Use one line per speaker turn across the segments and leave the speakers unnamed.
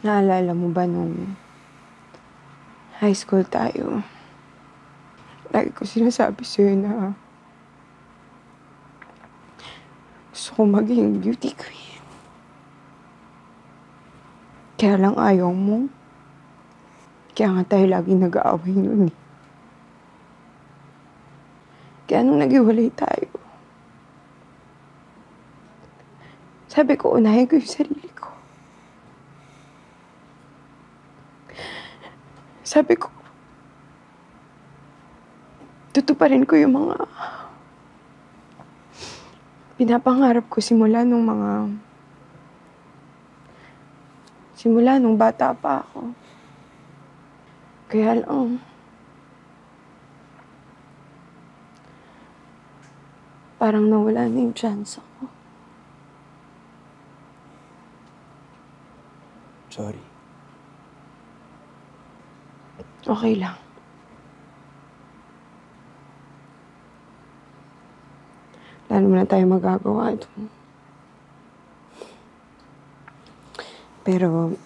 Naalala mo ba nung high school tayo? Lagi ko sinasabi sa'yo na gusto ko maging beauty queen. Kaya lang ayaw mo. Kaya nga tayo laging nag-aaway nun eh. Kaya nung naghiwalay tayo, sabi ko, unahin ko yung sarili ko. Sabi ko, tutuparin ko yung mga pinapangarap ko simula nung bata pa ako. Kaya lang, parang nawala na yung chance ako.
Sorry.
Okay lang. Lalo mo na tayo magagawa doon. Pero,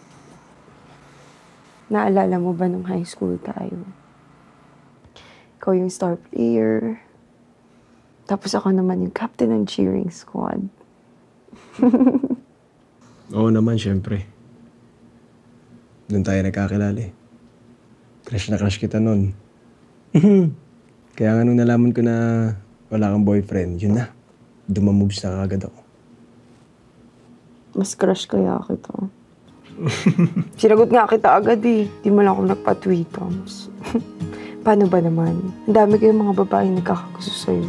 naalala mo ba nung high school tayo? Ikaw yung star player. Tapos ako naman yung captain ng cheering squad.
Oo naman, syempre. Doon tayo nagkakilala eh. Crush na crush kita nun. Kaya nga nung nalaman ko na wala kang boyfriend, yun na. Dumamoves na kagad ako.
Mas crush kaya kita. Sinagot nga kita agad eh. Di mo lang ako nagpa-tweetums. Paano ba naman? Ang dami kayong mga babaeng nagkakagusto sa'yo.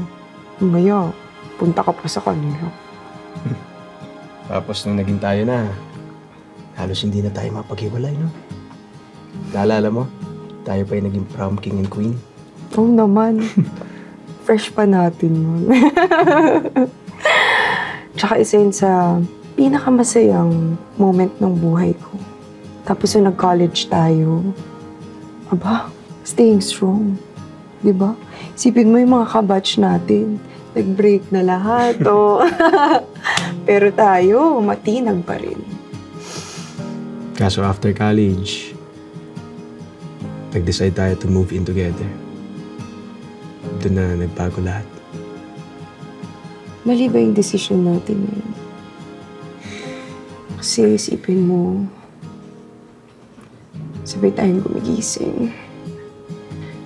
Mamaya, punta ka pa sa kanila.
Tapos nung naging tayo na, halos hindi na tayo mapaghiwalay, no? Naalala mo? Tayo pa yung naging prom king and queen.
Oo naman. Fresh pa natin nun. Tsaka isa yun sa pinakamasayang moment ng buhay ko. Tapos nung nag-college tayo, aba, staying strong. Diba? Isipin mo yung mga kabatch natin. Nag-break na lahat, oh. Pero tayo, matinag pa rin.
Kaso after college, nag-decide tayo to move in together. Doon na nagbago lahat.
Mali ba yung decision natin ngayon? Kasi isipin mo, sabay tayong gumigising.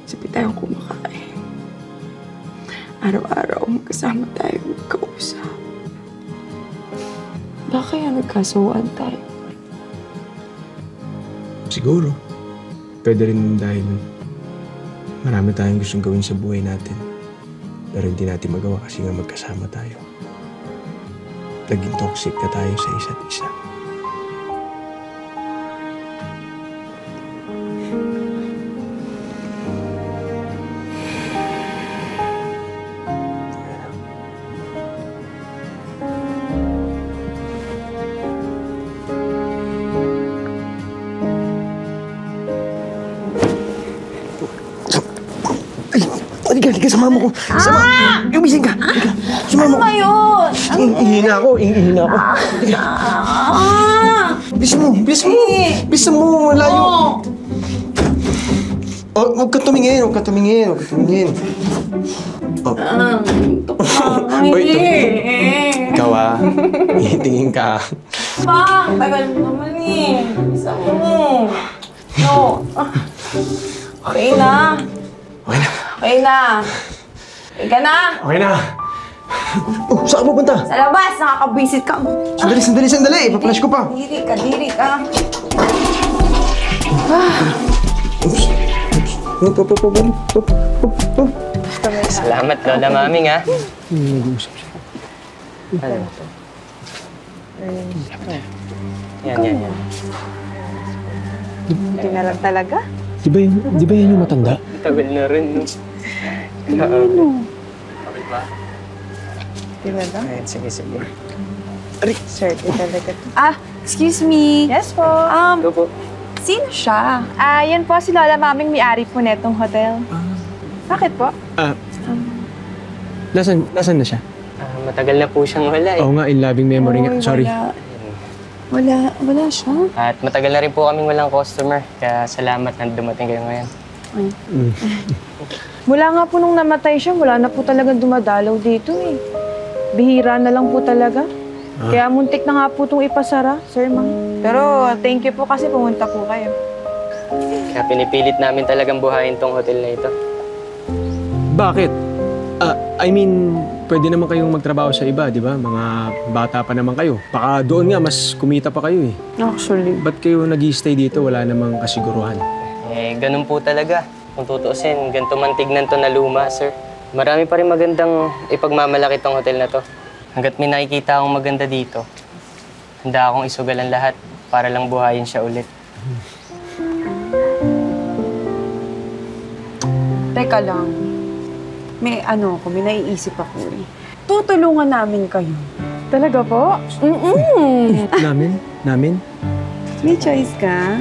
Sabay tayong kumakain. Araw-araw magkasama tayo magkausap. Baka kaya nagkasawaan tayo?
Siguro. Pwede rin dahil marami tayong gustong gawin sa buhay natin. Pero hindi natin magawa kasi nga magkasama tayo. Naging toxic na tayo sa isa't isa. Halika, sumama ko. Gumising ka. Sumama ko.
Ano ba yun?
Ihina ako. Halika. Bilis mo. Malayo. Oh, huwag ka tumingin. Oh. Ikaw tingin ka.
Pa, tagal mo naman eh. Isa mo. No. Okay na. Okay na.
Oh, saan ka pupunta?
Sa labas, nakakabisit ka.
Sandali. Paplash ko pa.
Diri ka.
Salamat, Lola Maming, ha?
Nag-uusap siya.
Ano? Yan.
Hindi na lang talaga?
Di ba yan yung matanda?
Tagal na rin, no? Okay ba?
Talaga?
Ayan, sige.
Swerte talaga.
Excuse me.
Yes po.
Ito po.
Sino siya?
Yan po si Lola Maming, may-ari po netong hotel. Bakit po?
Nasaan na siya?
Matagal na po siyang wala, eh.
Oo nga, in loving memory nga. Sorry.
Wala siya.
At matagal na rin po kaming walang customer. Kaya salamat na dumating kayo ngayon.
Mula nga po nung namatay siya, wala na po talagang dumadalaw dito eh. Bihira na lang po talaga. Kaya muntik na nga po itong ipasara, sir, ma'am. Pero thank you po kasi pumunta po kayo.
Kaya pinipilit namin talagang buhayin tong hotel na ito.
Bakit? I mean, pwede naman kayong magtrabaho sa iba, di ba? Mga bata pa naman kayo. Baka doon nga, mas kumita pa kayo eh.
Actually.
Ba't kayo nag-i-stay dito? Wala namang kasiguruhan.
Ganun po talaga. Kung tutuusin, ganito man tignan to na luma, sir. Marami pa rin magandang ipagmamalaki tong hotel na to. Hanggat may nakikita akong maganda dito, handa akong isugalan lahat para lang buhayin siya ulit.
Teka lang. May naiisip ako eh. Tutulungan namin kayo.
Talaga po?
Namin?
May choice ka?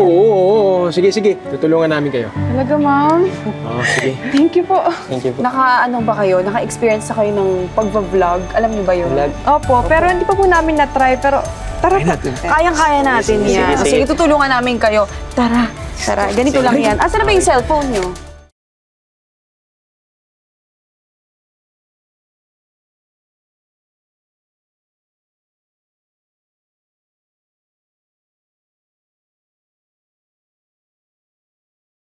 Oo. Sige. Tutulungan namin kayo.
Talaga, ma'am?
Oo, sige.
Thank you po.
Thank you po.
Naka-experience na kayo ng pagva-vlog? Alam niyo ba yun?
Vlog.
Opo, pero hindi pa po namin na-try, pero tara po.
Kayang-kaya natin yan.
Sige.
Sige, tutulungan namin kayo. Tara. Ganito lang yan. Asan na ba yung cellphone niyo?